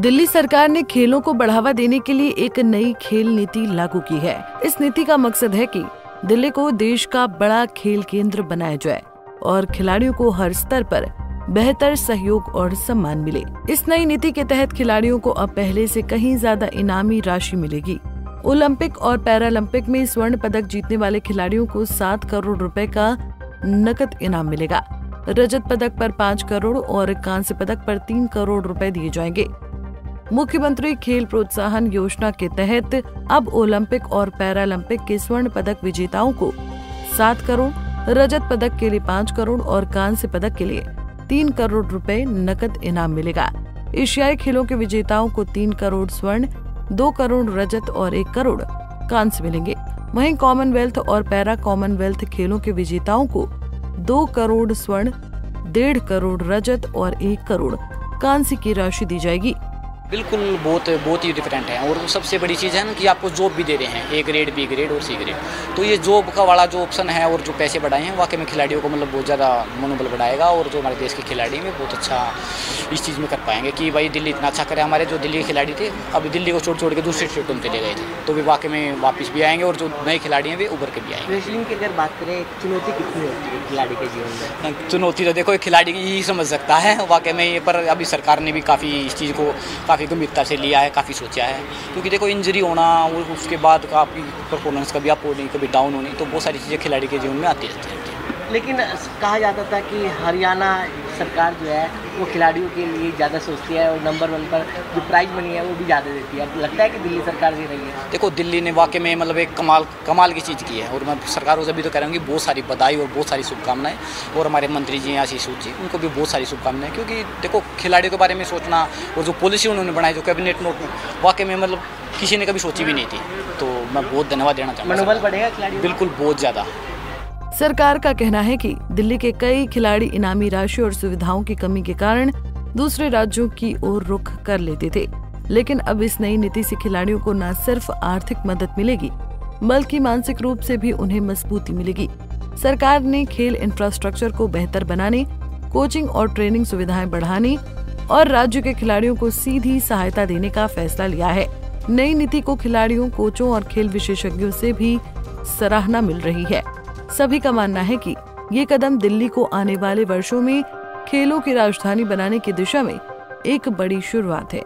दिल्ली सरकार ने खेलों को बढ़ावा देने के लिए एक नई खेल नीति लागू की है। इस नीति का मकसद है कि दिल्ली को देश का बड़ा खेल केंद्र बनाया जाए और खिलाड़ियों को हर स्तर पर बेहतर सहयोग और सम्मान मिले। इस नई नीति के तहत खिलाड़ियों को अब पहले से कहीं ज्यादा इनामी राशि मिलेगी। ओलंपिक और पैरालंपिक में स्वर्ण पदक जीतने वाले खिलाड़ियों को 7 करोड़ रुपए का नकद इनाम मिलेगा। रजत पदक पर 5 करोड़ और कांस्य पदक पर 3 करोड़ रुपए दिए जाएंगे। मुख्यमंत्री खेल प्रोत्साहन योजना के तहत अब ओलंपिक और पैरालंपिक के स्वर्ण पदक विजेताओं को 7 करोड़, रजत पदक के लिए 5 करोड़ और कांस्य पदक के लिए 3 करोड़ रुपए नकद इनाम मिलेगा। एशियाई खेलों के विजेताओं को 3 करोड़ स्वर्ण, 2 करोड़ रजत और 1 करोड़ कांस्य मिलेंगे। वहीं कॉमनवेल्थ और पैरा कॉमनवेल्थ खेलों के विजेताओं को 2 करोड़ स्वर्ण, 1.5 करोड़ रजत और 1 करोड़ कांस्य की राशि दी जाएगी। बिल्कुल बहुत ही डिफरेंट है। और सबसे बड़ी चीज़ है ना कि आपको जॉब भी दे रहे हैं, A ग्रेड, B ग्रेड और C ग्रेड। तो ये जॉब का वाला जो ऑप्शन है और जो पैसे बढ़ाए हैं वाकई में खिलाड़ियों को मतलब बहुत ज़्यादा मनोबल बढ़ाएगा और जो हमारे देश के खिलाड़ी हैं बहुत अच्छा इस चीज़ में कर पाएंगे कि भाई दिल्ली इतना अच्छा करे। हमारे जो दिल्ली के खिलाड़ी थे अभी दिल्ली को छोड़ के दूसरे स्टेटों में चले गए थे, तो वे वाकई में वापस भी आएंगे और जो नए खिलाड़ी हैं वे उभर के भी आएंगे। रेसलिंग की अगर बात करें, चुनौती कितनी होती है खिलाड़ी के जीवन में? चुनौती तो देखो खिलाड़ी ही समझ सकता है वाकई में ये, पर अभी सरकार ने भी काफ़ी इस चीज़ को काफ़ी गंभीरता से लिया है, काफ़ी सोचा है। क्योंकि देखो इंजरी होना और उसके बाद आपकी परफॉर्मेंस कभी अप होनी कभी डाउन होनी, तो बहुत सारी चीज़ें खिलाड़ी के जीवन में आती रहती हैं। लेकिन कहा जाता था कि हरियाणा सरकार जो है वो खिलाड़ियों के लिए ज़्यादा सोचती है और नंबर 1 पर जो प्राइज मनी है वो भी ज़्यादा देती है। अब लगता है कि दिल्ली सरकार दे रही है। देखो दिल्ली ने वाकई में मतलब एक कमाल की चीज़ की है और मैं सरकारों से भी तो कह रहा हूँ कि बहुत सारी बधाई और बहुत सारी शुभकामनाएं। और हमारे मंत्री जी हैं आशीष जी, उनको भी बहुत सारी शुभकामनाएं, क्योंकि देखो खिलाड़ियों के बारे में सोचना और जो पॉलिसी उन्होंने बनाई जो कैबिनेट नोट में वाकई में मतलब किसी ने कभी सोची भी नहीं थी। तो मैं बहुत धन्यवाद देना चाहूँगा। मनोबल बढ़ेगा खिलाड़ियों? बिल्कुल, बहुत ज़्यादा। सरकार का कहना है कि दिल्ली के कई खिलाड़ी इनामी राशि और सुविधाओं की कमी के कारण दूसरे राज्यों की ओर रुख कर लेते थे, लेकिन अब इस नई नीति से खिलाड़ियों को न सिर्फ आर्थिक मदद मिलेगी बल्कि मानसिक रूप से भी उन्हें मजबूती मिलेगी। सरकार ने खेल इंफ्रास्ट्रक्चर को बेहतर बनाने, कोचिंग और ट्रेनिंग सुविधाएं बढ़ाने और राज्य के खिलाड़ियों को सीधी सहायता देने का फैसला लिया है। नई नीति को खिलाड़ियों, कोचों और खेल विशेषज्ञों से भी सराहना मिल रही है। सभी का मानना है कि ये कदम दिल्ली को आने वाले वर्षों में खेलों की राजधानी बनाने की दिशा में एक बड़ी शुरुआत है।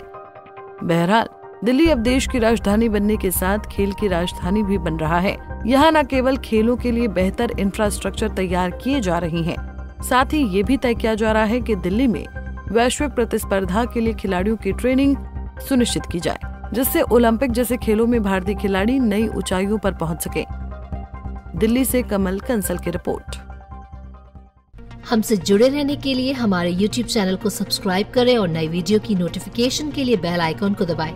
बहरहाल दिल्ली अब देश की राजधानी बनने के साथ खेल की राजधानी भी बन रहा है। यहाँ न केवल खेलों के लिए बेहतर इंफ्रास्ट्रक्चर तैयार किए जा रही हैं, साथ ही ये भी तय किया जा रहा है कि दिल्ली में वैश्विक प्रतिस्पर्धा के लिए खिलाड़ियों की ट्रेनिंग सुनिश्चित की जाए, जिससे ओलंपिक जैसे खेलों में भारतीय खिलाड़ी नई ऊंचाइयों पर पहुंच सके। दिल्ली से कमल कंसल की रिपोर्ट। हमसे जुड़े रहने के लिए हमारे YouTube चैनल को सब्सक्राइब करें और नई वीडियो की नोटिफिकेशन के लिए बेल आइकॉन को दबाएं।